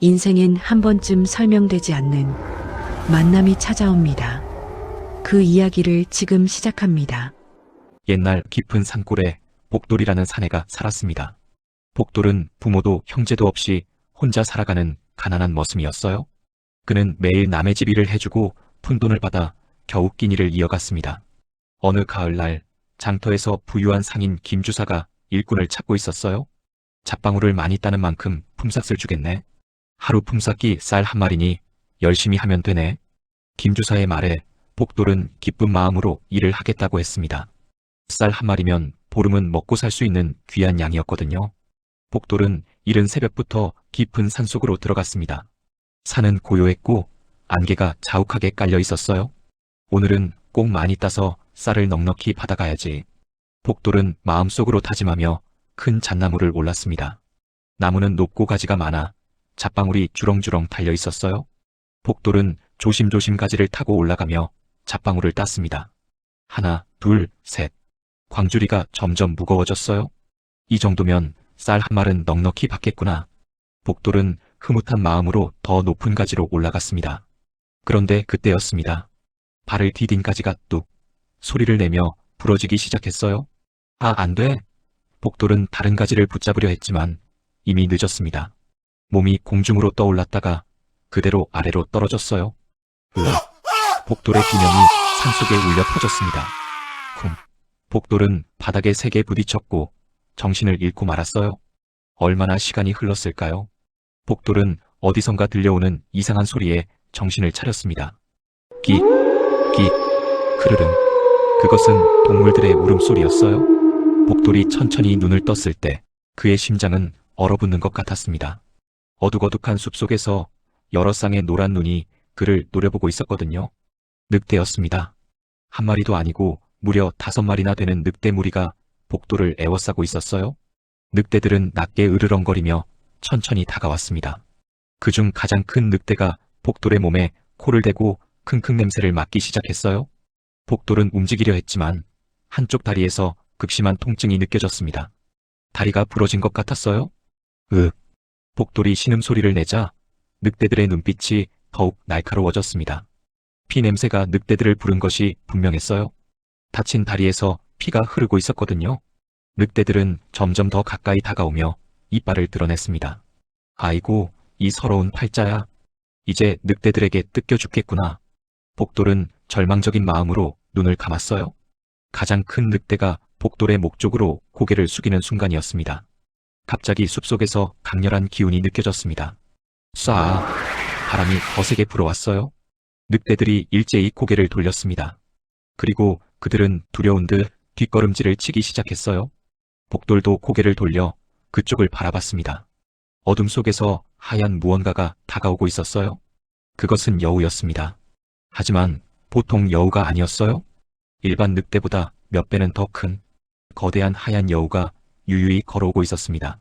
인생엔 한 번쯤 설명되지 않는 만남이 찾아옵니다. 그 이야기를 지금 시작합니다. 옛날 깊은 산골에 복돌이라는 사내가 살았습니다. 복돌은 부모도 형제도 없이 혼자 살아가는 가난한 머슴이었어요. 그는 매일 남의 집 일을 해주고 푼돈을 받아 겨우 끼니를 이어갔습니다. 어느 가을날 장터에서 부유한 상인 김주사가 일꾼을 찾고 있었어요. 잣방울을 많이 따는 만큼 품삯을 주겠네. 하루 품삯기 쌀 한 마리니 열심히 하면 되네. 김주사의 말에 복돌은 기쁜 마음으로 일을 하겠다고 했습니다. 쌀 한 마리면 보름은 먹고 살 수 있는 귀한 양이었거든요. 복돌은 이른 새벽부터 깊은 산속으로 들어갔습니다. 산은 고요했고 안개가 자욱하게 깔려 있었어요. 오늘은 꼭 많이 따서 쌀을 넉넉히 받아가야지. 복돌은 마음속으로 다짐하며 큰 잣나무를 올랐습니다. 나무는 높고 가지가 많아 잣방울이 주렁주렁 달려 있었어요. 복돌은 조심조심 가지를 타고 올라가며 잣방울을 땄습니다. 하나, 둘, 셋. 광주리가 점점 무거워졌어요. 이 정도면 쌀 한 말은 넉넉히 받겠구나. 복돌은 흐뭇한 마음으로 더 높은 가지로 올라갔습니다. 그런데 그때였습니다. 발을 디딘 가지가 뚝 소리를 내며 부러지기 시작했어요. 아, 안 돼. 복돌은 다른 가지를 붙잡으려 했지만 이미 늦었습니다. 몸이 공중으로 떠올랐다가 그대로 아래로 떨어졌어요. 복돌의 비명이 산속에 울려 퍼졌습니다. 쿵. 복돌은 바닥에 세게 부딪혔고 정신을 잃고 말았어요. 얼마나 시간이 흘렀을까요? 복돌은 어디선가 들려오는 이상한 소리에 정신을 차렸습니다. 끼, 끼, 크르릉. 그것은 동물들의 울음소리였어요. 복돌이 천천히 눈을 떴을 때 그의 심장은 얼어붙는 것 같았습니다. 어둑어둑한 숲속에서 여러 쌍의 노란 눈이 그를 노려보고 있었거든요. 늑대였습니다. 한 마리도 아니고 무려 5마리나 되는 늑대 무리가 복돌을 에워싸고 있었어요. 늑대들은 낮게 으르렁거리며 천천히 다가왔습니다. 그중 가장 큰 늑대가 복돌의 몸에 코를 대고 킁킁 냄새를 맡기 시작했어요. 복돌은 움직이려 했지만 한쪽 다리에서 극심한 통증이 느껴졌습니다. 다리가 부러진 것 같았어요. 복돌이 신음소리를 내자 늑대들의 눈빛이 더욱 날카로워졌습니다. 피 냄새가 늑대들을 부른 것이 분명했어요. 다친 다리에서 피가 흐르고 있었거든요. 늑대들은 점점 더 가까이 다가오며 이빨을 드러냈습니다. 아이고, 이 서러운 팔자야. 이제 늑대들에게 뜯겨 죽겠구나. 복돌은 절망적인 마음으로 눈을 감았어요. 가장 큰 늑대가 복돌의 목 쪽으로 고개를 숙이는 순간이었습니다. 갑자기 숲속에서 강렬한 기운이 느껴졌습니다. 쏴! 바람이 거세게 불어왔어요. 늑대들이 일제히 고개를 돌렸습니다. 그리고 그들은 두려운 듯 뒷걸음질을 치기 시작했어요. 복돌도 고개를 돌려 그쪽을 바라봤습니다. 어둠 속에서 하얀 무언가가 다가오고 있었어요. 그것은 여우였습니다. 하지만 보통 여우가 아니었어요. 일반 늑대보다 몇 배는 더 큰 거대한 하얀 여우가 유유히 걸어오고 있었습니다.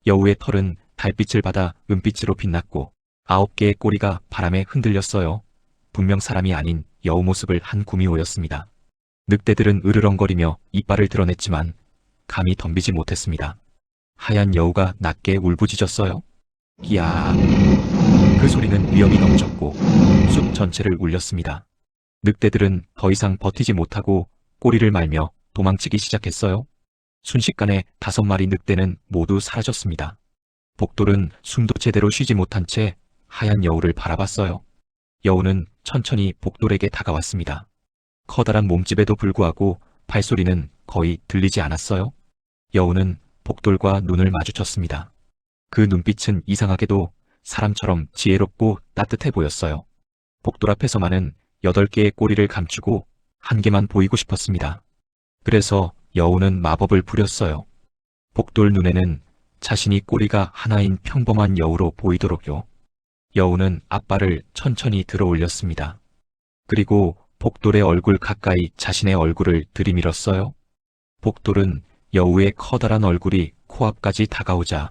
여우의 털은 달빛을 받아 은빛으로 빛났고 9개의 꼬리가 바람에 흔들렸어요. 분명 사람이 아닌 여우 모습을 한 구미호였습니다. 늑대들은 으르렁거리며 이빨을 드러냈지만 감히 덤비지 못했습니다. 하얀 여우가 낮게 울부짖었어요. 이야. 그 소리는 위험이 넘쳤고 숲 전체를 울렸습니다. 늑대들은 더 이상 버티지 못하고 꼬리를 말며 도망치기 시작했어요. 순식간에 5마리 늑대는 모두 사라졌습니다. 복돌은 숨도 제대로 쉬지 못한 채 하얀 여우를 바라봤어요. 여우는 천천히 복돌에게 다가왔습니다. 커다란 몸집에도 불구하고 발소리는 거의 들리지 않았어요. 여우는 복돌과 눈을 마주쳤습니다. 그 눈빛은 이상하게도 사람처럼 지혜롭고 따뜻해 보였어요. 복돌 앞에서만은 8개의 꼬리를 감추고 한 개만 보이고 싶었습니다. 그래서 여우는 마법을 부렸어요. 복돌 눈에는 자신이 꼬리가 하나인 평범한 여우로 보이도록요. 여우는 앞발을 천천히 들어 올렸습니다. 그리고 복돌의 얼굴 가까이 자신의 얼굴을 들이밀었어요. 복돌은 여우의 커다란 얼굴이 코앞까지 다가오자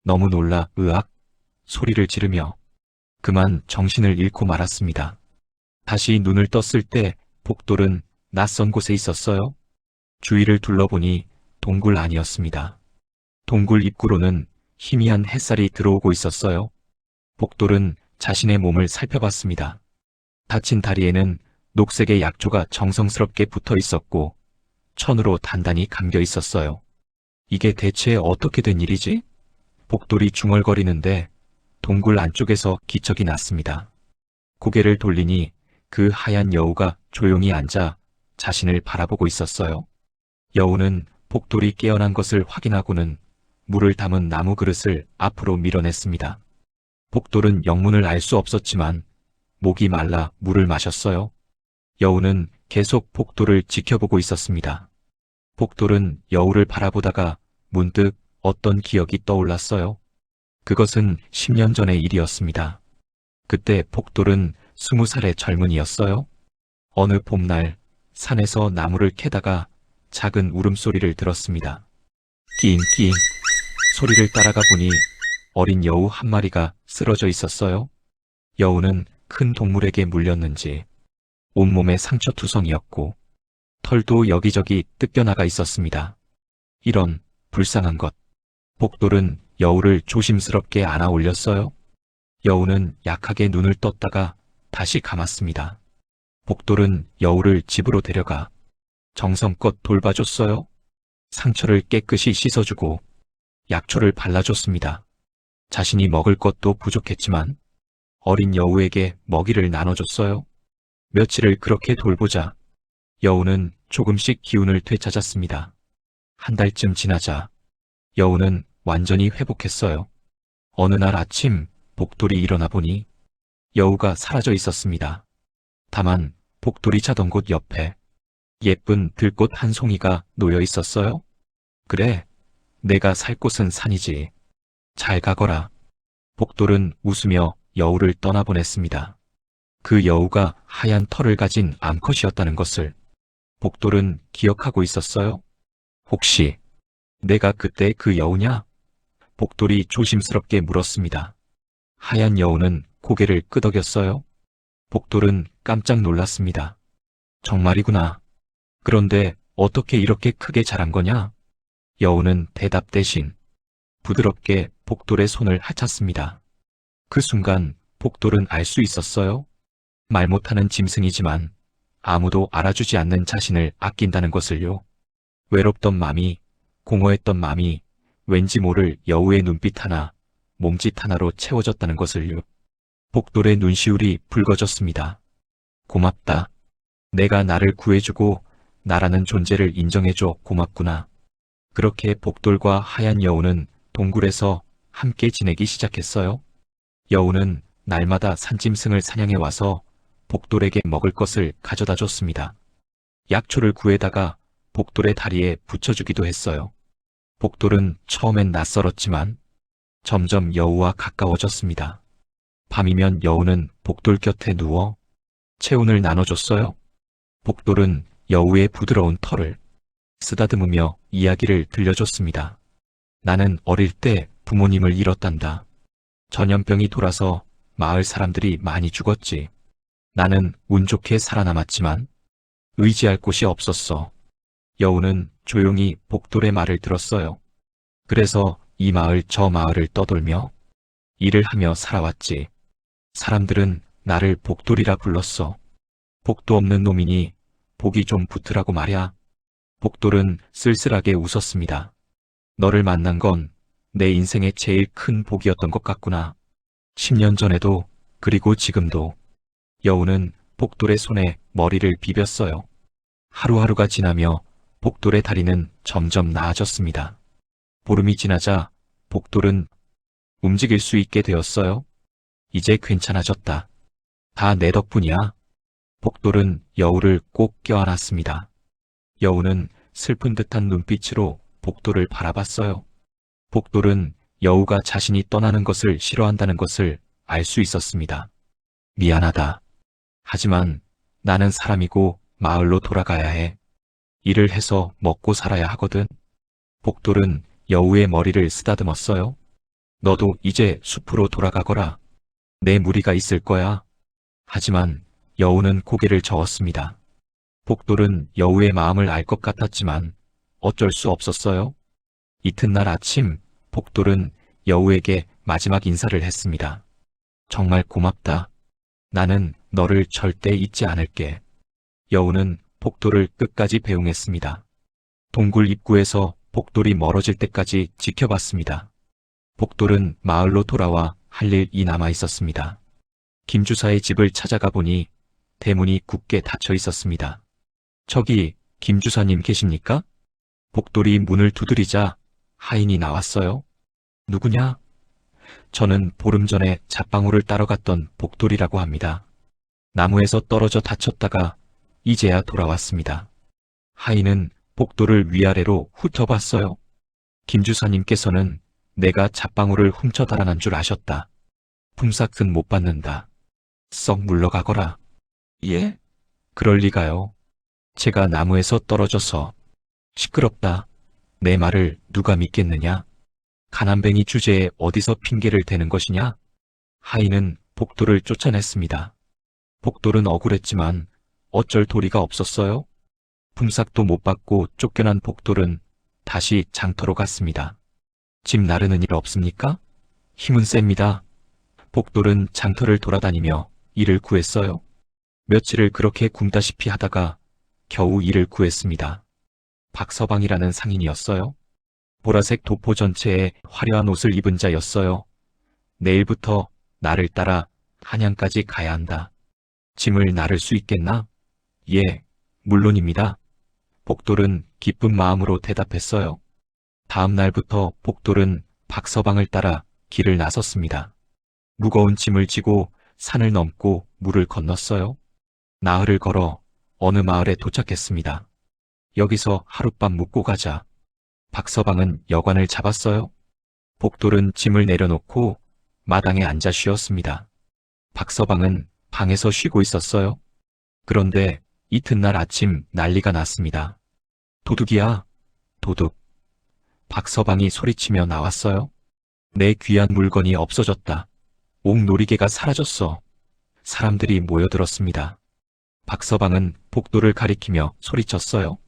너무 놀라 으악 소리를 지르며 그만 정신을 잃고 말았습니다. 다시 눈을 떴을 때 복돌은 낯선 곳에 있었어요. 주위를 둘러보니 동굴 안이었습니다. 동굴 입구로는 희미한 햇살이 들어오고 있었어요. 복돌은 자신의 몸을 살펴봤습니다. 다친 다리에는 녹색의 약초가 정성스럽게 붙어 있었고 천으로 단단히 감겨 있었어요. 이게 대체 어떻게 된 일이지? 복돌이 중얼거리는데 동굴 안쪽에서 기척이 났습니다. 고개를 돌리니 그 하얀 여우가 조용히 앉아 자신을 바라보고 있었어요. 여우는 복돌이 깨어난 것을 확인하고는 물을 담은 나무 그릇을 앞으로 밀어냈습니다. 복돌은 영문을 알 수 없었지만 목이 말라 물을 마셨어요. 여우는 계속 복돌을 지켜보고 있었습니다. 복돌은 여우를 바라보다가 문득 어떤 기억이 떠올랐어요. 그것은 10년 전의 일이었습니다. 그때 복돌은 20살의 젊은이였어요. 어느 봄날 산에서 나무를 캐다가 작은 울음소리를 들었습니다. 끼잉끼잉 소리를 따라가 보니 어린 여우 한 마리가 쓰러져 있었어요. 여우는 큰 동물에게 물렸는지 온몸에 상처투성이었고 털도 여기저기 뜯겨나가 있었습니다. 이런 불쌍한 것. 복돌은 여우를 조심스럽게 안아 올렸어요. 여우는 약하게 눈을 떴다가 다시 감았습니다. 복돌은 여우를 집으로 데려가 정성껏 돌봐줬어요. 상처를 깨끗이 씻어주고 약초를 발라줬습니다. 자신이 먹을 것도 부족했지만 어린 여우에게 먹이를 나눠줬어요. 며칠을 그렇게 돌보자 여우는 조금씩 기운을 되찾았습니다. 한 달쯤 지나자 여우는 완전히 회복했어요. 어느 날 아침 복돌이 일어나 보니 여우가 사라져 있었습니다. 다만 복돌이 자던 곳 옆에 예쁜 들꽃 한 송이가 놓여 있었어요. 그래, 내가 살 곳은 산이지. 잘 가거라. 복돌은 웃으며 여우를 떠나보냈습니다. 그 여우가 하얀 털을 가진 암컷이었다는 것을 복돌은 기억하고 있었어요. 혹시 내가 그때 그 여우냐? 복돌이 조심스럽게 물었습니다. 하얀 여우는 고개를 끄덕였어요. 복돌은 깜짝 놀랐습니다. 정말이구나. 그런데 어떻게 이렇게 크게 자란 거냐? 여우는 대답 대신 부드럽게 복돌의 손을 하찼습니다. 그 순간 복돌은 알 수 있었어요. 말 못하는 짐승이지만 아무도 알아주지 않는 자신을 아낀다는 것을요. 외롭던 맘이, 공허했던 맘이 왠지 모를 여우의 눈빛 하나, 몸짓 하나로 채워졌다는 것을요. 복돌의 눈시울이 붉어졌습니다. 고맙다. 내가 나를 구해주고 나라는 존재를 인정해줘 고맙구나. 그렇게 복돌과 하얀 여우는 동굴에서 함께 지내기 시작했어요. 여우는 날마다 산짐승을 사냥해 와서 복돌에게 먹을 것을 가져다 줬습니다. 약초를 구해다가 복돌의 다리에 붙여주기도 했어요. 복돌은 처음엔 낯설었지만 점점 여우와 가까워졌습니다. 밤이면 여우는 복돌 곁에 누워 체온을 나눠줬어요. 복돌은 여우의 부드러운 털을 쓰다듬으며 이야기를 들려줬습니다. 나는 어릴 때 부모님을 잃었단다. 전염병이 돌아서 마을 사람들이 많이 죽었지. 나는 운 좋게 살아남았지만 의지할 곳이 없었어. 여우는 조용히 복돌의 말을 들었어요. 그래서 이 마을 저 마을을 떠돌며 일을 하며 살아왔지. 사람들은 나를 복돌이라 불렀어. 복도 없는 놈이니 복이 좀 붙으라고 말야. 복돌은 쓸쓸하게 웃었습니다. 너를 만난 건 내 인생의 제일 큰 복이었던 것 같구나. 10년 전에도 그리고 지금도. 여우는 복돌의 손에 머리를 비볐어요. 하루하루가 지나며 복돌의 다리는 점점 나아졌습니다. 보름이 지나자 복돌은 움직일 수 있게 되었어요. 이제 괜찮아졌다. 다 내 덕분이야. 복돌은 여우를 꼭 껴안았습니다. 여우는 슬픈 듯한 눈빛으로 복돌을 바라봤어요. 복돌은 여우가 자신이 떠나는 것을 싫어한다는 것을 알 수 있었습니다. 미안하다. 하지만 나는 사람이고 마을로 돌아가야 해. 일을 해서 먹고 살아야 하거든. 복돌은 여우의 머리를 쓰다듬었어요. 너도 이제 숲으로 돌아가거라. 내 무리가 있을 거야. 하지만 여우는 고개를 저었습니다. 복돌은 여우의 마음을 알 것 같았지만 어쩔 수 없었어요. 이튿날 아침 복돌은 여우에게 마지막 인사를 했습니다. 정말 고맙다. 나는 너를 절대 잊지 않을게. 여우는 복돌을 끝까지 배웅했습니다. 동굴 입구에서 복돌이 멀어질 때까지 지켜봤습니다. 복돌은 마을로 돌아와 할 일이 남아 있었습니다. 김주사의 집을 찾아가 보니 대문이 굳게 닫혀 있었습니다. 저기 김주사님 계십니까? 복돌이 문을 두드리자 하인이 나왔어요. 누구냐? 저는 보름 전에 잣방울을 따러 갔던 복돌이라고 합니다. 나무에서 떨어져 다쳤다가 이제야 돌아왔습니다. 하인은 복돌을 위아래로 훑어봤어요. 김주사님께서는 내가 잣방울을 훔쳐 달아난 줄 아셨다. 품삯은 못 받는다. 썩 물러가거라. 예? 그럴 리가요. 제가 나무에서 떨어져서. 시끄럽다. 내 말을 누가 믿겠느냐? 가난뱅이 주제에 어디서 핑계를 대는 것이냐? 하인은 복돌을 쫓아냈습니다. 복돌은 억울했지만 어쩔 도리가 없었어요. 품삯도 못 받고 쫓겨난 복돌은 다시 장터로 갔습니다. 집 나르는 일 없습니까? 힘은 셉니다. 복돌은 장터를 돌아다니며 일을 구했어요. 며칠을 그렇게 굶다시피 하다가 겨우 일을 구했습니다. 박서방이라는 상인이었어요. 보라색 도포 전체에 화려한 옷을 입은 자였어요. 내일부터 나를 따라 한양까지 가야 한다. 짐을 나를 수 있겠나? 예, 물론입니다. 복돌은 기쁜 마음으로 대답했어요. 다음 날부터 복돌은 박서방을 따라 길을 나섰습니다. 무거운 짐을 지고 산을 넘고 물을 건넜어요. 나흘을 걸어 어느 마을에 도착했습니다. 여기서 하룻밤 묵고 가자. 박서방은 여관을 잡았어요. 복돌은 짐을 내려놓고 마당에 앉아 쉬었습니다. 박서방은 방에서 쉬고 있었어요. 그런데 이튿날 아침 난리가 났습니다. 도둑이야, 도둑. 박서방이 소리치며 나왔어요. 내 귀한 물건이 없어졌다. 옥놀이개가 사라졌어. 사람들이 모여들었습니다. 박서방은 복돌을 가리키며 소리쳤어요.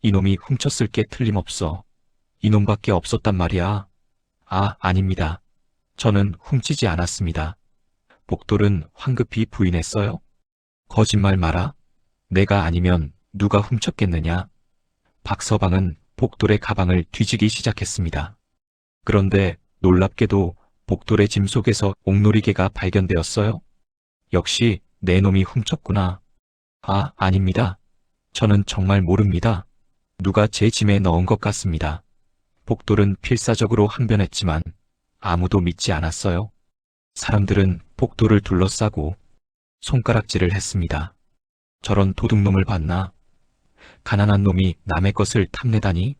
이놈이 훔쳤을 게 틀림없어. 이놈밖에 없었단 말이야. 아, 아닙니다. 저는 훔치지 않았습니다. 복돌은 황급히 부인했어요. 거짓말 마라. 내가 아니면 누가 훔쳤겠느냐. 박서방은 복돌의 가방을 뒤지기 시작했습니다. 그런데 놀랍게도 복돌의 짐 속에서 옥놀이개가 발견되었어요. 역시 내 놈이 훔쳤구나. 아, 아닙니다. 저는 정말 모릅니다. 누가 제 짐에 넣은 것 같습니다. 복돌은 필사적으로 항변했지만 아무도 믿지 않았어요. 사람들은 복돌을 둘러싸고 손가락질을 했습니다. 저런 도둑놈을 봤나? 가난한 놈이 남의 것을 탐내다니?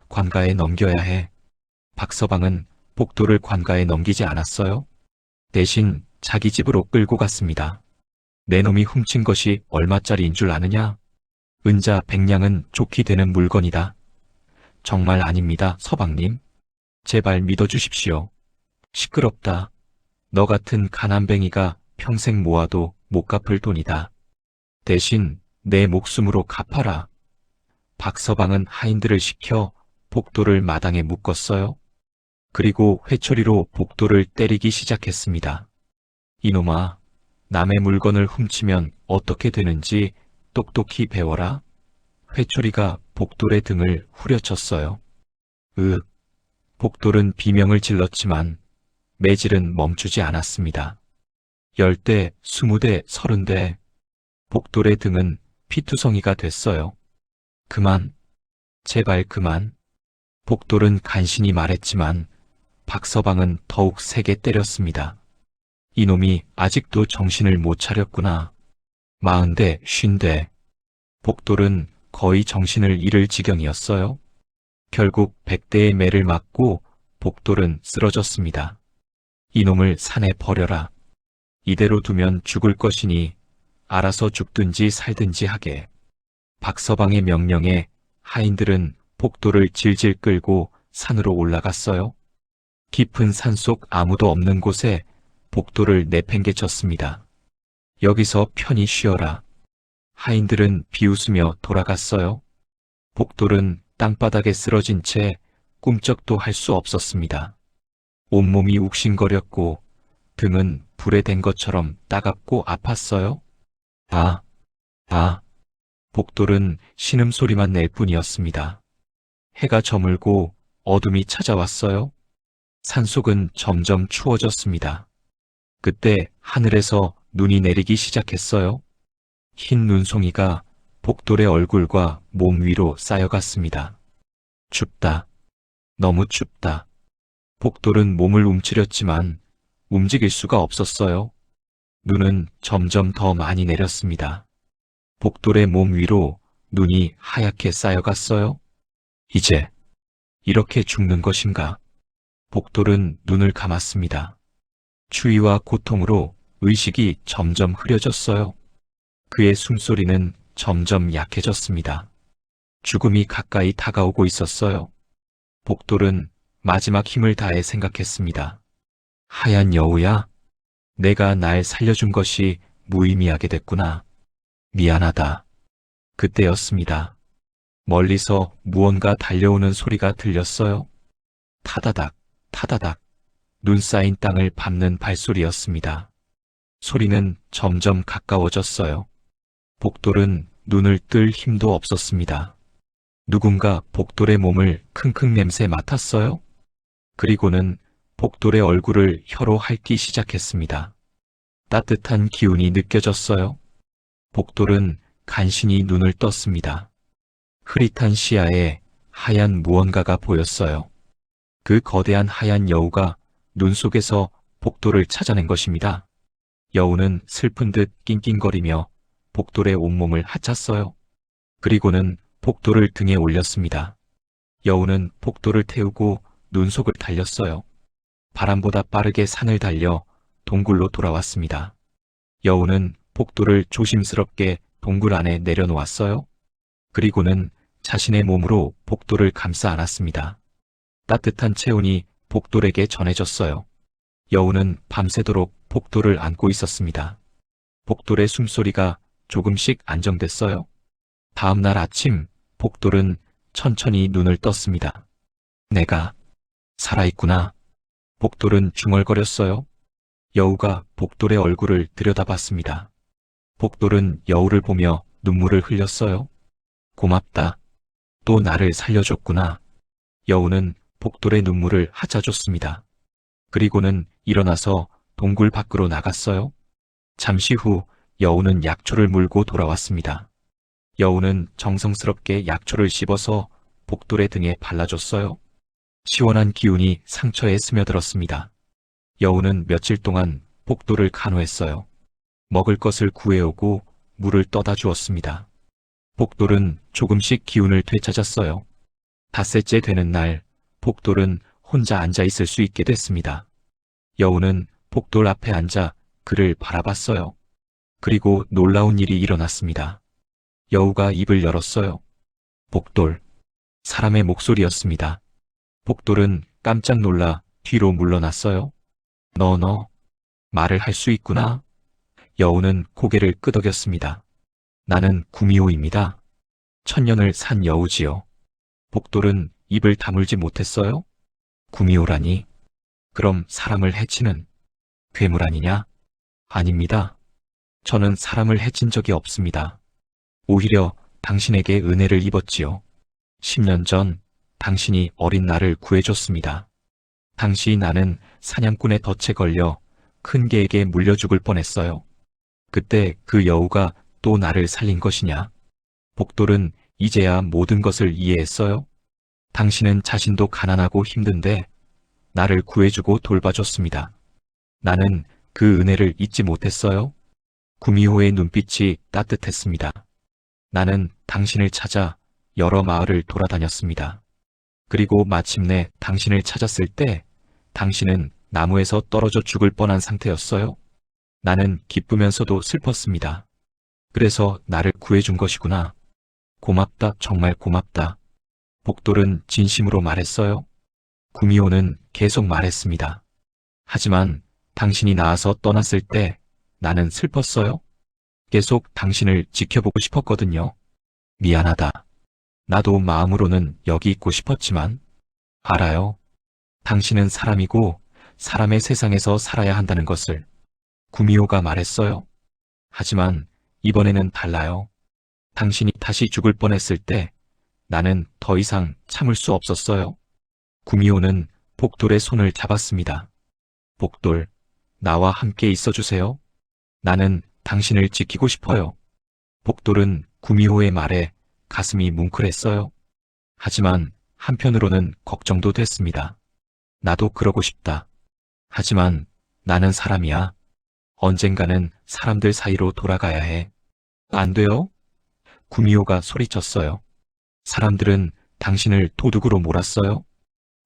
관가에 넘겨야 해. 박서방은 복돌을 관가에 넘기지 않았어요. 대신 자기 집으로 끌고 갔습니다. 내 놈이 훔친 것이 얼마짜리인 줄 아느냐? 은자 100냥은 좋게 되는 물건이다. 정말 아닙니다, 서방님. 제발 믿어주십시오. 시끄럽다. 너 같은 가난뱅이가 평생 모아도 못 갚을 돈이다. 대신 내 목숨으로 갚아라. 박서방은 하인들을 시켜 복돌을 마당에 묶었어요. 그리고 회초리로 복돌을 때리기 시작했습니다. 이놈아, 남의 물건을 훔치면 어떻게 되는지 똑똑히 배워라. 회초리가 복돌의 등을 후려쳤어요. 복돌은 비명을 질렀지만 매질은 멈추지 않았습니다. 10대, 20대, 30대. 복돌의 등은 피투성이가 됐어요. 그만. 제발 그만. 복돌은 간신히 말했지만 박서방은 더욱 세게 때렸습니다. 이놈이 아직도 정신을 못 차렸구나. 40대, 50대. 복돌은 거의 정신을 잃을 지경이었어요. 결국 100대의 매를 맞고 복돌은 쓰러졌습니다. 이놈을 산에 버려라. 이대로 두면 죽을 것이니 알아서 죽든지 살든지 하게. 박서방의 명령에 하인들은 복돌을 질질 끌고 산으로 올라갔어요. 깊은 산속 아무도 없는 곳에 복돌을 내팽개쳤습니다. 여기서 편히 쉬어라. 하인들은 비웃으며 돌아갔어요. 복돌은 땅바닥에 쓰러진 채 꿈쩍도 할 수 없었습니다. 온몸이 욱신거렸고 등은 불에 댄 것처럼 따갑고 아팠어요? 아, 아. 복돌은 신음소리만 낼 뿐이었습니다. 해가 저물고 어둠이 찾아왔어요. 산속은 점점 추워졌습니다. 그때 하늘에서 눈이 내리기 시작했어요. 흰 눈송이가 복돌의 얼굴과 몸 위로 쌓여갔습니다. 춥다. 너무 춥다. 복돌은 몸을 움츠렸지만 움직일 수가 없었어요. 눈은 점점 더 많이 내렸습니다. 복돌의 몸 위로 눈이 하얗게 쌓여갔어요. 이제 이렇게 죽는 것인가? 복돌은 눈을 감았습니다. 추위와 고통으로 의식이 점점 흐려졌어요. 그의 숨소리는 점점 약해졌습니다. 죽음이 가까이 다가오고 있었어요. 복돌은 마지막 힘을 다해 생각했습니다. 하얀 여우야, 내가 날 살려준 것이 무의미하게 됐구나. 미안하다. 그때였습니다. 멀리서 무언가 달려오는 소리가 들렸어요. 타다닥, 타다닥, 눈 쌓인 땅을 밟는 발소리였습니다. 소리는 점점 가까워졌어요. 복돌은 눈을 뜰 힘도 없었습니다. 누군가 복돌의 몸을 킁킁 냄새 맡았어요. 그리고는 복돌의 얼굴을 혀로 핥기 시작했습니다. 따뜻한 기운이 느껴졌어요. 복돌은 간신히 눈을 떴습니다. 흐릿한 시야에 하얀 무언가가 보였어요. 그 거대한 하얀 여우가 눈 속에서 복돌을 찾아낸 것입니다. 여우는 슬픈 듯 낑낑거리며 복돌의 온몸을 핥았어요. 그리고는 복돌을 등에 올렸습니다. 여우는 복돌을 태우고 눈 속을 달렸어요. 바람보다 빠르게 산을 달려 동굴로 돌아왔습니다. 여우는 복돌을 조심스럽게 동굴 안에 내려놓았어요. 그리고는 자신의 몸으로 복돌을 감싸 안았습니다. 따뜻한 체온이 복돌에게 전해졌어요. 여우는 밤새도록 복돌을 안고 있었습니다. 복돌의 숨소리가 조금씩 안정됐어요. 다음 날 아침 복돌은 천천히 눈을 떴습니다. 내가 살아있구나. 복돌은 중얼거렸어요. 여우가 복돌의 얼굴을 들여다봤습니다. 복돌은 여우를 보며 눈물을 흘렸어요. 고맙다. 또 나를 살려줬구나. 여우는 복돌의 눈물을 핥아줬습니다. 그리고는 일어나서 동굴 밖으로 나갔어요. 잠시 후 여우는 약초를 물고 돌아왔습니다. 여우는 정성스럽게 약초를 씹어서 복돌의 등에 발라줬어요. 시원한 기운이 상처에 스며들었습니다. 여우는 며칠 동안 복돌을 간호했어요. 먹을 것을 구해오고 물을 떠다 주었습니다. 복돌은 조금씩 기운을 되찾았어요. 닷새째 되는 날, 복돌은 혼자 앉아 있을 수 있게 됐습니다. 여우는 복돌 앞에 앉아 그를 바라봤어요. 그리고 놀라운 일이 일어났습니다. 여우가 입을 열었어요. 복돌, 사람의 목소리였습니다. 복돌은 깜짝 놀라 뒤로 물러났어요. 너, 말을 할 수 있구나. 여우는 고개를 끄덕였습니다. 나는 구미호입니다. 천년을 산 여우지요. 복돌은 입을 다물지 못했어요. 구미호라니. 그럼 사람을 해치는 괴물 아니냐? 아닙니다. 저는 사람을 해친 적이 없습니다. 오히려 당신에게 은혜를 입었지요. 10년 전 당신이 어린 나를 구해줬습니다. 당시 나는 사냥꾼의 덫에 걸려 큰 개에게 물려 죽을 뻔했어요. 그때 그 여우가 또 나를 살린 것이냐? 복돌은 이제야 모든 것을 이해했어요. 당신은 자신도 가난하고 힘든데 나를 구해주고 돌봐줬습니다. 나는 그 은혜를 잊지 못했어요. 구미호의 눈빛이 따뜻했습니다. 나는 당신을 찾아 여러 마을을 돌아다녔습니다. 그리고 마침내 당신을 찾았을 때 당신은 나무에서 떨어져 죽을 뻔한 상태였어요. 나는 기쁘면서도 슬펐습니다. 그래서 나를 구해준 것이구나. 고맙다, 정말 고맙다. 복돌은 진심으로 말했어요. 구미호는 계속 말했습니다. 하지만 당신이 나와서 떠났을 때 나는 슬펐어요. 계속 당신을 지켜보고 싶었거든요. 미안하다. 나도 마음으로는 여기 있고 싶었지만 알아요. 당신은 사람이고 사람의 세상에서 살아야 한다는 것을. 구미호가 말했어요. 하지만 이번에는 달라요. 당신이 다시 죽을 뻔했을 때 나는 더 이상 참을 수 없었어요. 구미호는 복돌의 손을 잡았습니다. 복돌, 나와 함께 있어주세요. 나는 당신을 지키고 싶어요. 복돌은 구미호의 말에 가슴이 뭉클했어요. 하지만 한편으로는 걱정도 됐습니다. 나도 그러고 싶다. 하지만 나는 사람이야. 언젠가는 사람들 사이로 돌아가야 해. 안 돼요? 구미호가 소리쳤어요. 사람들은 당신을 도둑으로 몰았어요.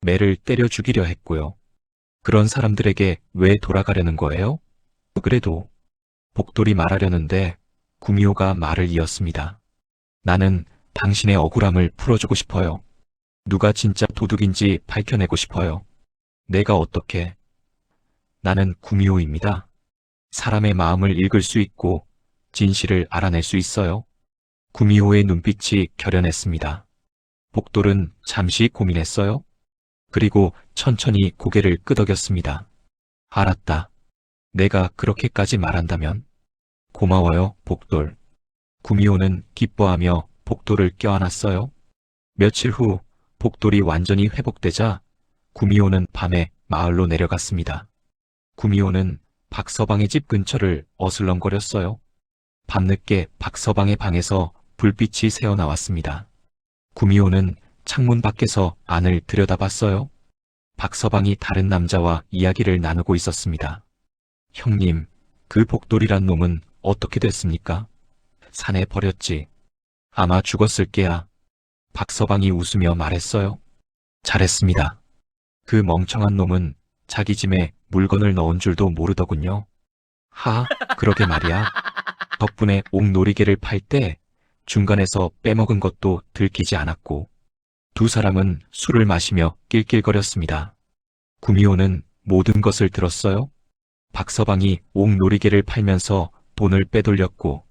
매를 때려 죽이려 했고요. 그런 사람들에게 왜 돌아가려는 거예요? 그래도 복돌이 말하려는데 구미호가 말을 이었습니다. 나는 당신의 억울함을 풀어주고 싶어요. 누가 진짜 도둑인지 밝혀내고 싶어요. 내가 어떻게? 나는 구미호입니다. 사람의 마음을 읽을 수 있고 진실을 알아낼 수 있어요. 구미호의 눈빛이 결연했습니다. 복돌은 잠시 고민했어요. 그리고 천천히 고개를 끄덕였습니다. 알았다. 내가 그렇게까지 말한다면 고마워요, 복돌. 구미호는 기뻐하며 복돌을 껴안았어요. 며칠 후 복돌이 완전히 회복되자 구미호는 밤에 마을로 내려갔습니다. 구미호는 박서방의 집 근처를 어슬렁거렸어요. 밤늦게 박서방의 방에서 불빛이 새어나왔습니다. 구미호는 창문 밖에서 안을 들여다봤어요. 박서방이 다른 남자와 이야기를 나누고 있었습니다. 형님, 그 복돌이란 놈은 어떻게 됐습니까? 산에 버렸지. 아마 죽었을 게야. 박서방이 웃으며 말했어요. 잘했습니다. 그 멍청한 놈은 자기 짐에 물건을 넣은 줄도 모르더군요. 그러게 말이야. 덕분에 옥놀이개를 팔 때 중간에서 빼먹은 것도 들키지 않았고 두 사람은 술을 마시며 낄낄거렸습니다. 구미호는 모든 것을 들었어요. 박서방이 옥놀이개를 팔면서 돈을 빼돌렸고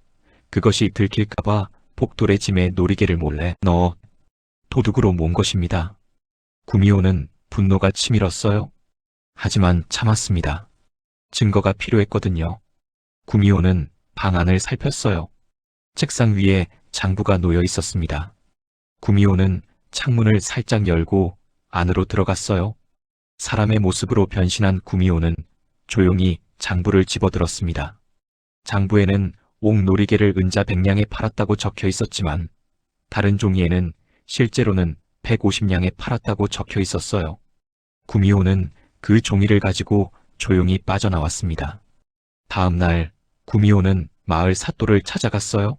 그것이 들킬까봐 복돌의 짐에 놀이개를 몰래 넣어 도둑으로 모은 것입니다. 구미호는 분노가 치밀었어요. 하지만 참았습니다. 증거가 필요했거든요. 구미호는 방 안을 살폈어요. 책상 위에 장부가 놓여 있었습니다. 구미호는 창문을 살짝 열고 안으로 들어갔어요. 사람의 모습으로 변신한 구미호는 조용히 장부를 집어들었습니다. 장부에는 옥놀이개를 은자 100냥에 팔았다고 적혀 있었지만 다른 종이에는 실제로는 150냥에 팔았다고 적혀 있었어요. 구미호는 그 종이를 가지고 조용히 빠져나왔습니다. 다음 날 구미호는 마을 사또를 찾아갔어요.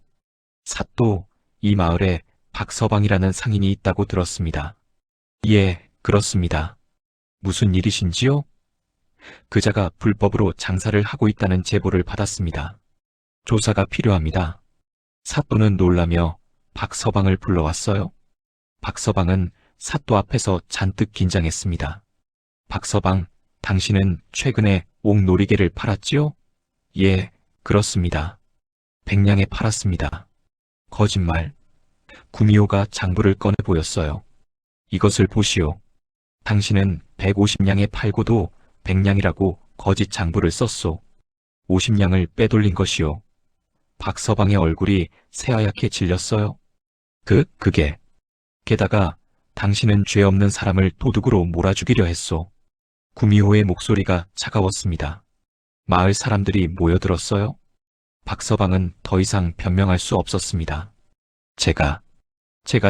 사또, 이 마을에 박서방이라는 상인이 있다고 들었습니다. 예, 그렇습니다. 무슨 일이신지요? 그자가 불법으로 장사를 하고 있다는 제보를 받았습니다. 조사가 필요합니다. 사또는 놀라며 박서방을 불러왔어요. 박서방은 사또 앞에서 잔뜩 긴장했습니다. 박서방, 당신은 최근에 옥놀이개를 팔았지요? 예, 그렇습니다. 100냥에 팔았습니다. 거짓말. 구미호가 장부를 꺼내 보였어요. 이것을 보시오. 당신은 150냥에 팔고도 100냥이라고 거짓 장부를 썼소. 50냥을 빼돌린 것이오. 박서방의 얼굴이 새하얗게 질렸어요. 그게. 게다가 당신은 죄 없는 사람을 도둑으로 몰아죽이려 했소. 구미호의 목소리가 차가웠습니다. 마을 사람들이 모여들었어요. 박서방은 더 이상 변명할 수 없었습니다. 제가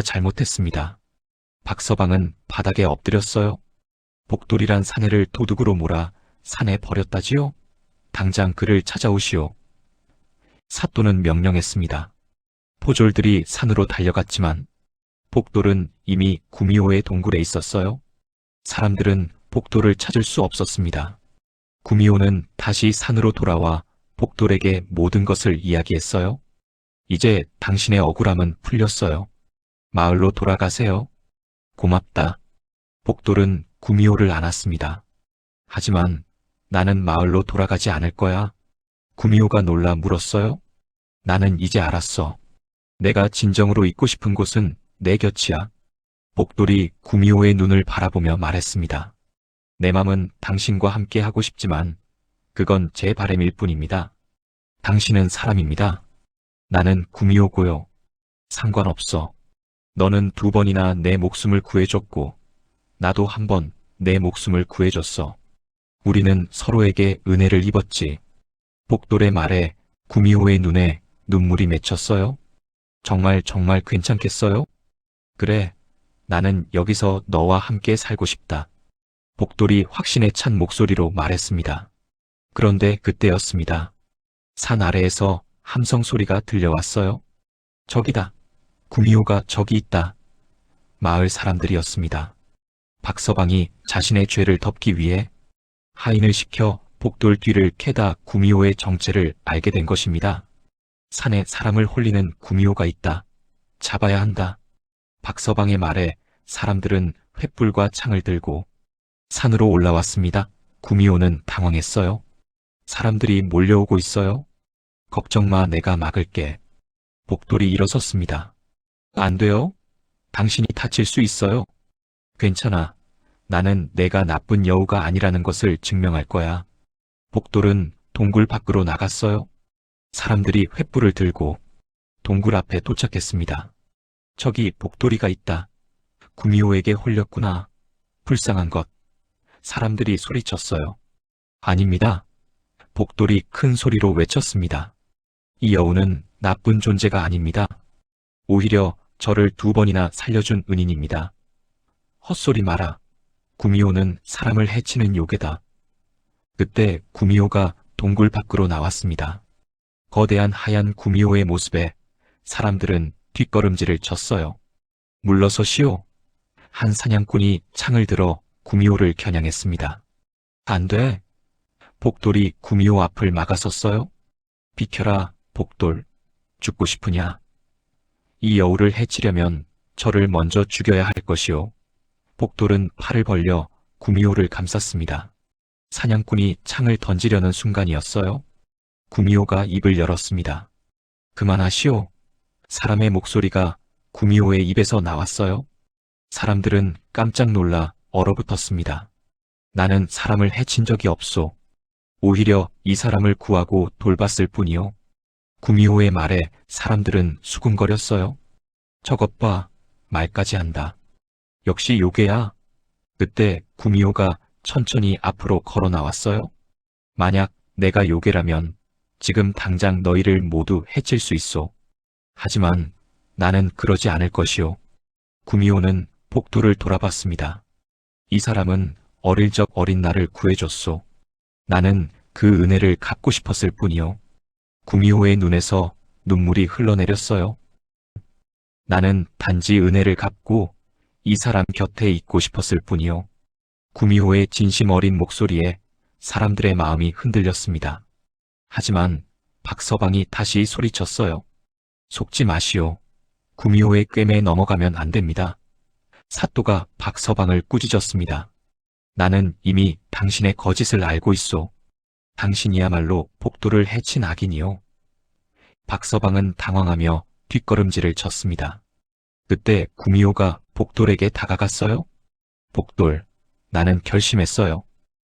잘못했습니다. 박서방은 바닥에 엎드렸어요. 복돌이란 사내를 도둑으로 몰아 산에 버렸다지요? 당장 그를 찾아오시오. 사또는 명령했습니다. 포졸들이 산으로 달려갔지만 복돌은 이미 구미호의 동굴에 있었어요. 사람들은 복돌을 찾을 수 없었습니다. 구미호는 다시 산으로 돌아와 복돌에게 모든 것을 이야기했어요. 이제 당신의 억울함은 풀렸어요. 마을로 돌아가세요. 고맙다. 복돌은 구미호를 안았습니다. 하지만 나는 마을로 돌아가지 않을 거야. 구미호가 놀라 물었어요. 나는 이제 알았어. 내가 진정으로 있고 싶은 곳은 내 곁이야. 복돌이 구미호의 눈을 바라보며 말했습니다. 내 맘은 당신과 함께 하고 싶지만 그건 제 바람일 뿐입니다. 당신은 사람입니다. 나는 구미호고요. 상관없어. 너는 2번이나 내 목숨을 구해줬고, 나도 1번 내 목숨을 구해줬어. 우리는 서로에게 은혜를 입었지. 복돌의 말에 구미호의 눈에 눈물이 맺혔어요. 정말 괜찮겠어요? 그래, 나는 여기서 너와 함께 살고 싶다. 복돌이 확신에 찬 목소리로 말했습니다. 그런데 그때였습니다. 산 아래에서 함성 소리가 들려왔어요. 저기다. 구미호가 저기 있다. 마을 사람들이었습니다. 박서방이 자신의 죄를 덮기 위해 하인을 시켜 복돌 뒤를 캐다 구미호의 정체를 알게 된 것입니다. 산에 사람을 홀리는 구미호가 있다. 잡아야 한다. 박서방의 말에 사람들은 횃불과 창을 들고 산으로 올라왔습니다. 구미호는 당황했어요. 사람들이 몰려오고 있어요. 걱정 마, 내가 막을게. 복돌이 일어섰습니다. 안 돼요. 당신이 다칠 수 있어요. 괜찮아. 나는 내가 나쁜 여우가 아니라는 것을 증명할 거야. 복돌은 동굴 밖으로 나갔어요. 사람들이 횃불을 들고 동굴 앞에 도착했습니다. 저기 복돌이가 있다. 구미호에게 홀렸구나. 불쌍한 것. 사람들이 소리쳤어요. 아닙니다. 복돌이 큰 소리로 외쳤습니다. 이 여우는 나쁜 존재가 아닙니다. 오히려 저를 2번이나 살려준 은인입니다. 헛소리 마라. 구미호는 사람을 해치는 요괴다. 그때 구미호가 동굴 밖으로 나왔습니다. 거대한 하얀 구미호의 모습에 사람들은 뒷걸음질을 쳤어요. 물러서시오. 한 사냥꾼이 창을 들어 구미호를 겨냥했습니다. 안 돼. 복돌이 구미호 앞을 막아섰어요. 비켜라, 복돌. 죽고 싶으냐? 이 여우를 해치려면 저를 먼저 죽여야 할 것이오. 복돌은 팔을 벌려 구미호를 감쌌습니다. 사냥꾼이 창을 던지려는 순간이었어요. 구미호가 입을 열었습니다. 그만하시오. 사람의 목소리가 구미호의 입에서 나왔어요. 사람들은 깜짝 놀라 얼어붙었습니다. 나는 사람을 해친 적이 없소. 오히려 이 사람을 구하고 돌봤을 뿐이요. 구미호의 말에 사람들은 수군거렸어요. 저것 봐, 말까지 한다. 역시 요괴야. 그때 구미호가 천천히 앞으로 걸어 나왔어요. 만약 내가 요괴라면 지금 당장 너희를 모두 해칠 수 있소. 하지만 나는 그러지 않을 것이오. 구미호는 복돌을 돌아봤습니다. 이 사람은 어릴 적 어린 나를 구해줬소. 나는 그 은혜를 갚고 싶었을 뿐이요. 구미호의 눈에서 눈물이 흘러내렸어요. 나는 단지 은혜를 갚고 이 사람 곁에 있고 싶었을 뿐이요. 구미호의 진심 어린 목소리에 사람들의 마음이 흔들렸습니다. 하지만 박서방이 다시 소리쳤어요. 속지 마시오. 구미호의 꿰매에 넘어가면 안 됩니다. 사또가 박서방을 꾸짖었습니다. 나는 이미 당신의 거짓을 알고 있소. 당신이야말로 복돌을 해친 악인이요. 박서방은 당황하며 뒷걸음질을 쳤습니다. 그때 구미호가 복돌에게 다가갔어요. 복돌, 나는 결심했어요.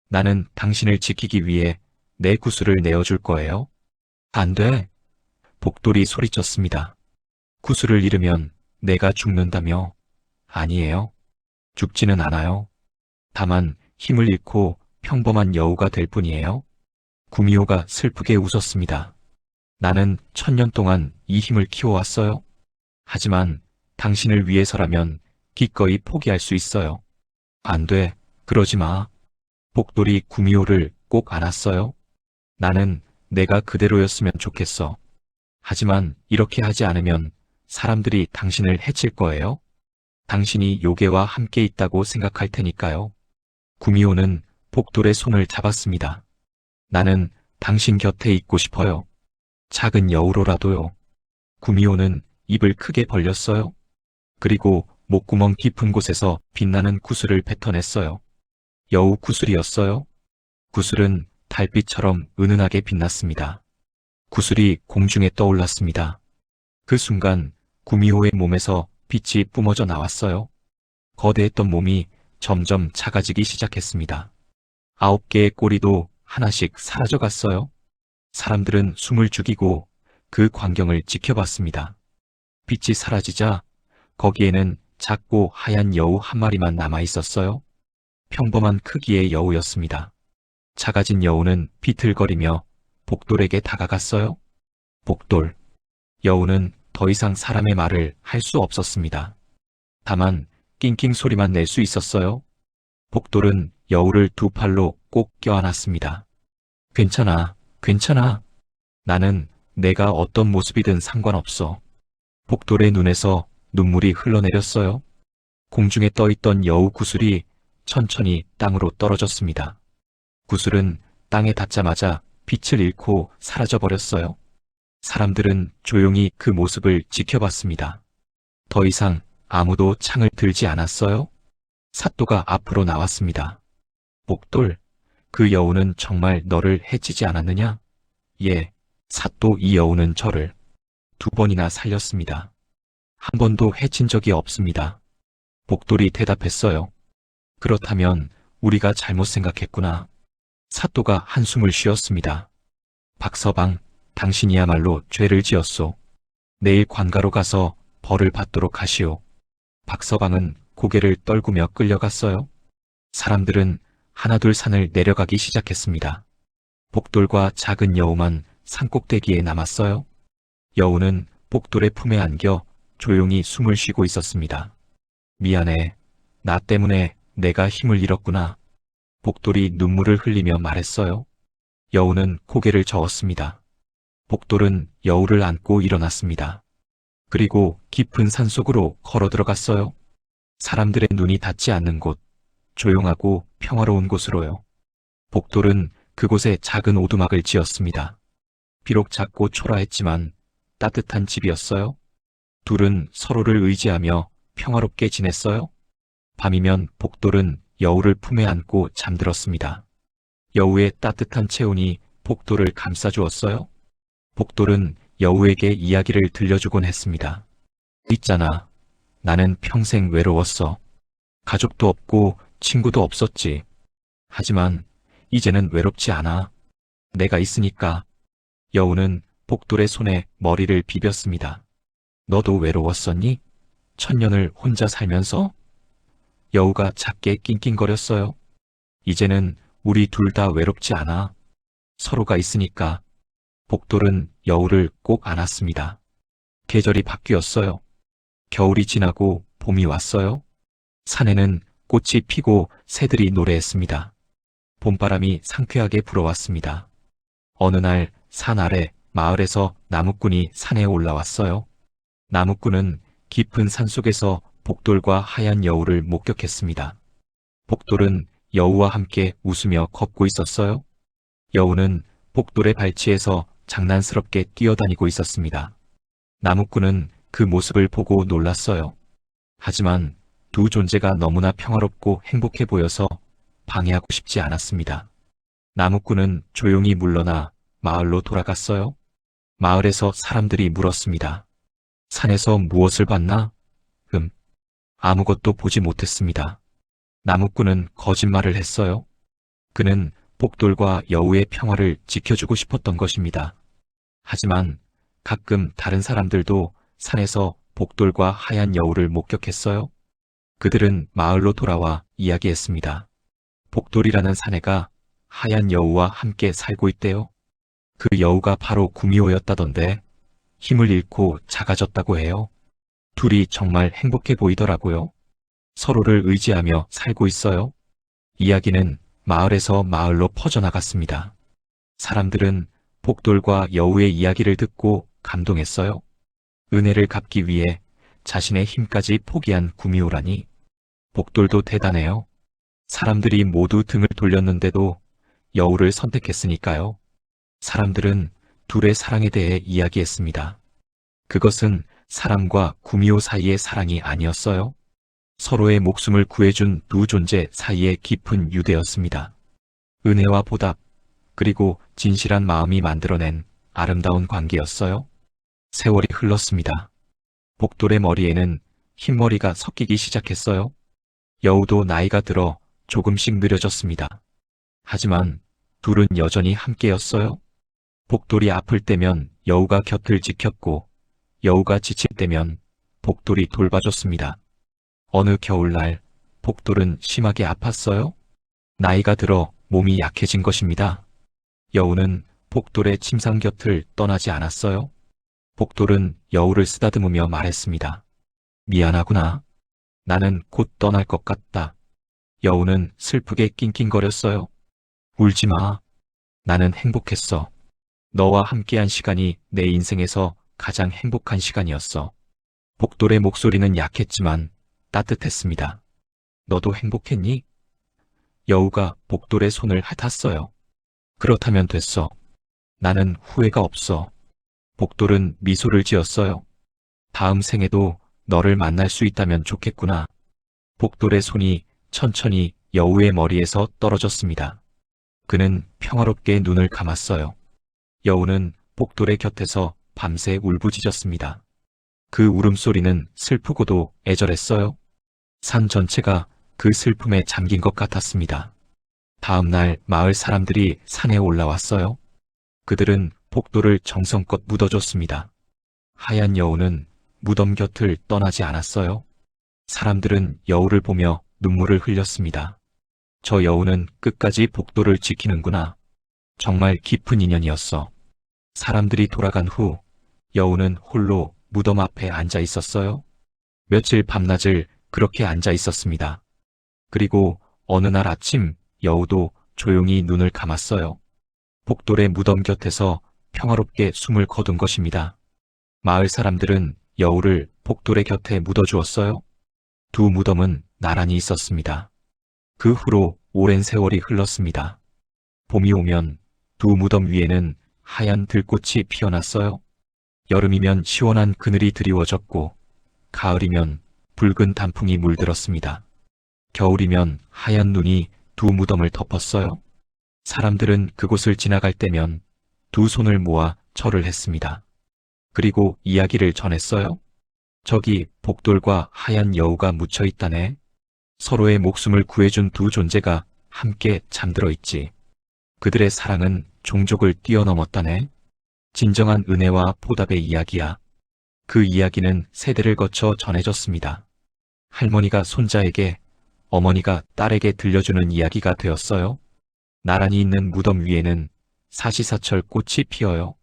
나는 당신을 지키기 위해 내 구슬을 내어줄 거예요. 안 돼. 복돌이 소리쳤습니다. 구슬을 잃으면 내가 죽는다며. 아니에요. 죽지는 않아요. 다만 힘을 잃고 평범한 여우가 될 뿐이에요. 구미호가 슬프게 웃었습니다. 나는 1000년 동안 이 힘을 키워왔어요. 하지만 당신을 위해서라면 기꺼이 포기할 수 있어요. 안 돼. 그러지 마. 복돌이 구미호를 꼭 안았어요. 나는 내가 그대로였으면 좋겠어. 하지만 이렇게 하지 않으면 사람들이 당신을 해칠 거예요. 당신이 요괴와 함께 있다고 생각할 테니까요. 구미호는 복돌의 손을 잡았습니다. 나는 당신 곁에 있고 싶어요. 작은 여우로라도요. 구미호는 입을 크게 벌렸어요. 그리고 목구멍 깊은 곳에서 빛나는 구슬을 뱉어냈어요. 여우 구슬이었어요. 구슬은 달빛처럼 은은하게 빛났습니다. 구슬이 공중에 떠올랐습니다. 그 순간 구미호의 몸에서 빛이 뿜어져 나왔어요. 거대했던 몸이 점점 작아지기 시작했습니다. 9개의 꼬리도 하나씩 사라져갔어요. 사람들은 숨을 죽이고 그 광경을 지켜봤습니다. 빛이 사라지자 거기에는 작고 하얀 여우 한 마리만 남아 있었어요. 평범한 크기의 여우였습니다. 작아진 여우는 비틀거리며 복돌에게 다가갔어요. 복돌. 여우는 더 이상 사람의 말을 할 수 없었습니다. 다만 낑낑 소리만 낼 수 있었어요. 복돌은 여우를 두 팔로 꼭 껴안았습니다. 괜찮아, 괜찮아. 나는 내가 어떤 모습이든 상관없어. 복돌의 눈에서 눈물이 흘러내렸어요. 공중에 떠있던 여우 구슬이 천천히 땅으로 떨어졌습니다. 구슬은 땅에 닿자마자 빛을 잃고 사라져버렸어요. 사람들은 조용히 그 모습을 지켜봤습니다. 더 이상 아무도 창을 들지 않았어요. 사또가 앞으로 나왔습니다. 복돌, 그 여우는 정말 너를 해치지 않았느냐? 예, 사또, 이 여우는 저를 2번이나 살렸습니다. 한 번도 해친 적이 없습니다. 복돌이 대답했어요. 그렇다면 우리가 잘못 생각했구나. 사또가 한숨을 쉬었습니다. 박서방, 당신이야말로 죄를 지었소. 내일 관가로 가서 벌을 받도록 하시오. 박서방은 고개를 떨구며 끌려갔어요. 사람들은 하나둘 산을 내려가기 시작했습니다. 복돌과 작은 여우만 산꼭대기에 남았어요. 여우는 복돌의 품에 안겨 조용히 숨을 쉬고 있었습니다. 미안해. 나 때문에 내가 힘을 잃었구나. 복돌이 눈물을 흘리며 말했어요. 여우는 고개를 저었습니다. 복돌은 여우를 안고 일어났습니다. 그리고 깊은 산속으로 걸어 들어갔어요. 사람들의 눈이 닿지 않는 곳, 조용하고 평화로운 곳으로요. 복돌은 그곳에 작은 오두막을 지었습니다. 비록 작고 초라했지만 따뜻한 집이었어요. 둘은 서로를 의지하며 평화롭게 지냈어요. 밤이면 복돌은 여우를 품에 안고 잠들었습니다. 여우의 따뜻한 체온이 복돌을 감싸주었어요. 복돌은 여우에게 이야기를 들려주곤 했습니다. 있잖아. 나는 평생 외로웠어. 가족도 없고 친구도 없었지. 하지만 이제는 외롭지 않아. 내가 있으니까. 여우는 복돌의 손에 머리를 비볐습니다. 너도 외로웠었니? 천년을 혼자 살면서? 여우가 작게 낑낑거렸어요. 이제는 우리 둘 다 외롭지 않아. 서로가 있으니까. 복돌은 여우를 꼭 안았습니다. 계절이 바뀌었어요. 겨울이 지나고 봄이 왔어요. 산에는 꽃이 피고 새들이 노래했습니다. 봄바람이 상쾌하게 불어왔습니다. 어느 날 산 아래 마을에서 나무꾼이 산에 올라왔어요. 나무꾼은 깊은 산속에서 복돌과 하얀 여우를 목격했습니다. 복돌은 여우와 함께 웃으며 걷고 있었어요. 여우는 복돌의 발치에서 장난스럽게 뛰어다니고 있었습니다. 나무꾼은 그 모습을 보고 놀랐어요. 하지만 두 존재가 너무나 평화롭고 행복해 보여서 방해하고 싶지 않았습니다. 나무꾼은 조용히 물러나 마을로 돌아갔어요. 마을에서 사람들이 물었습니다. 산에서 무엇을 봤나? 아무것도 보지 못했습니다. 나무꾼은 거짓말을 했어요. 그는 복돌과 여우의 평화를 지켜주고 싶었던 것입니다. 하지만 가끔 다른 사람들도 산에서 복돌과 하얀 여우를 목격했어요. 그들은 마을로 돌아와 이야기했습니다. 복돌이라는 사내가 하얀 여우와 함께 살고 있대요. 그 여우가 바로 구미호였다던데 힘을 잃고 작아졌다고 해요. 둘이 정말 행복해 보이더라고요. 서로를 의지하며 살고 있어요. 이야기는 마을에서 마을로 퍼져나갔습니다. 사람들은 복돌과 여우의 이야기를 듣고 감동했어요. 은혜를 갚기 위해 자신의 힘까지 포기한 구미호라니. 복돌도 대단해요. 사람들이 모두 등을 돌렸는데도 여우를 선택했으니까요. 사람들은 둘의 사랑에 대해 이야기했습니다. 그것은 사람과 구미호 사이의 사랑이 아니었어요. 서로의 목숨을 구해준 두 존재 사이의 깊은 유대였습니다. 은혜와 보답, 그리고 진실한 마음이 만들어낸 아름다운 관계였어요. 세월이 흘렀습니다. 복돌의 머리에는 흰머리가 섞이기 시작했어요. 여우도 나이가 들어 조금씩 느려졌습니다. 하지만 둘은 여전히 함께였어요. 복돌이 아플 때면 여우가 곁을 지켰고 여우가 지칠 때면 복돌이 돌봐줬습니다. 어느 겨울날 복돌은 심하게 아팠어요. 나이가 들어 몸이 약해진 것입니다. 여우는 복돌의 침상 곁을 떠나지 않았어요. 복돌은 여우를 쓰다듬으며 말했습니다. 미안하구나. 나는 곧 떠날 것 같다. 여우는 슬프게 낑낑거렸어요. 울지 마. 나는 행복했어. 너와 함께한 시간이 내 인생에서 가장 행복한 시간이었어. 복돌의 목소리는 약했지만 따뜻했습니다. 너도 행복했니? 여우가 복돌의 손을 핥았어요. 그렇다면 됐어. 나는 후회가 없어. 복돌은 미소를 지었어요. 다음 생에도 너를 만날 수 있다면 좋겠구나. 복돌의 손이 천천히 여우의 머리에서 떨어졌습니다. 그는 평화롭게 눈을 감았어요. 여우는 복돌의 곁에서 밤새 울부짖었습니다. 그 울음소리는 슬프고도 애절했어요. 산 전체가 그 슬픔에 잠긴 것 같았습니다. 다음 날 마을 사람들이 산에 올라왔어요. 그들은 복돌을 정성껏 묻어줬습니다. 하얀 여우는 무덤 곁을 떠나지 않았어요. 사람들은 여우를 보며 눈물을 흘렸습니다. 저 여우는 끝까지 복돌을 지키는구나. 정말 깊은 인연이었어. 사람들이 돌아간 후 여우는 홀로 무덤 앞에 앉아 있었어요. 며칠 밤낮을 그렇게 앉아 있었습니다. 그리고 어느 날 아침 여우도 조용히 눈을 감았어요. 복돌의 무덤 곁에서 평화롭게 숨을 거둔 것입니다. 마을 사람들은 여우를 복돌의 곁에 묻어주었어요. 두 무덤은 나란히 있었습니다. 그 후로 오랜 세월이 흘렀습니다. 봄이 오면 두 무덤 위에는 하얀 들꽃이 피어났어요. 여름이면 시원한 그늘이 드리워졌고 가을이면 붉은 단풍이 물들었습니다. 겨울이면 하얀 눈이 두 무덤을 덮었어요. 사람들은 그곳을 지나갈 때면 두 손을 모아 절을 했습니다. 그리고 이야기를 전했어요. 저기 복돌과 하얀 여우가 묻혀 있다네. 서로의 목숨을 구해준 두 존재가 함께 잠들어 있지. 그들의 사랑은 종족을 뛰어넘었다네. 진정한 은혜와 보답의 이야기야. 그 이야기는 세대를 거쳐 전해졌습니다. 할머니가 손자에게, 어머니가 딸에게 들려주는 이야기가 되었어요. 나란히 있는 무덤 위에는 사시사철 꽃이 피어요.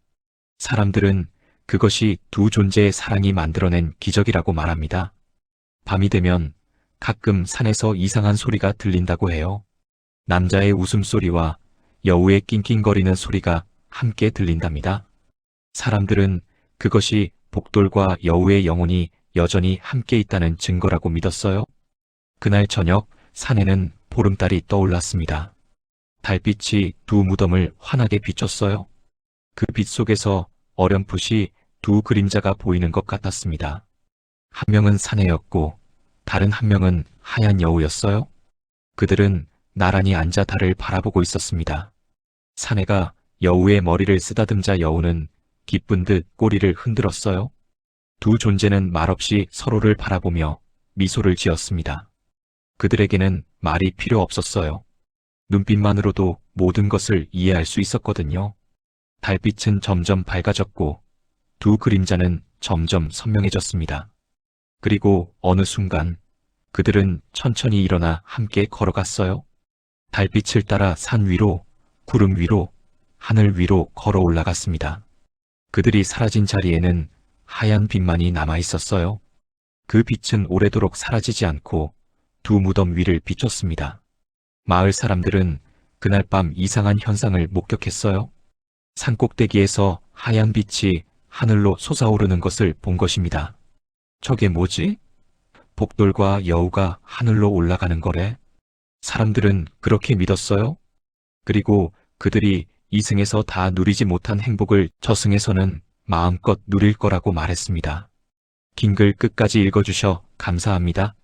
사람들은 그것이 두 존재의 사랑이 만들어낸 기적이라고 말합니다. 밤이 되면 가끔 산에서 이상한 소리가 들린다고 해요. 남자의 웃음소리와 여우의 낑낑거리는 소리가 함께 들린답니다. 사람들은 그것이 복돌과 여우의 영혼이 여전히 함께 있다는 증거라고 믿었어요. 그날 저녁 산에는 보름달이 떠올랐습니다. 달빛이 두 무덤을 환하게 비췄어요. 그 빛 속에서 어렴풋이 두 그림자가 보이는 것 같았습니다. 한 명은 사내였고 다른 한 명은 하얀 여우였어요. 그들은 나란히 앉아 달을 바라보고 있었습니다. 사내가 여우의 머리를 쓰다듬자 여우는 기쁜 듯 꼬리를 흔들었어요. 두 존재는 말없이 서로를 바라보며 미소를 지었습니다. 그들에게는 말이 필요 없었어요. 눈빛만으로도 모든 것을 이해할 수 있었거든요. 달빛은 점점 밝아졌고 두 그림자는 점점 선명해졌습니다. 그리고 어느 순간 그들은 천천히 일어나 함께 걸어갔어요. 달빛을 따라 산 위로, 구름 위로, 하늘 위로 걸어 올라갔습니다. 그들이 사라진 자리에는 하얀 빛만이 남아 있었어요. 그 빛은 오래도록 사라지지 않고 두 무덤 위를 비췄습니다. 마을 사람들은 그날 밤 이상한 현상을 목격했어요. 산꼭대기에서 하얀 빛이 하늘로 솟아오르는 것을 본 것입니다. 저게 뭐지? 복돌과 여우가 하늘로 올라가는 거래. 사람들은 그렇게 믿었어요. 그리고 그들이 이승에서 다 누리지 못한 행복을 저승에서는 마음껏 누릴 거라고 말했습니다. 긴 글 끝까지 읽어주셔 감사합니다.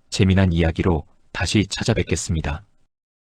재미난 이야기로 다시 찾아뵙겠습니다.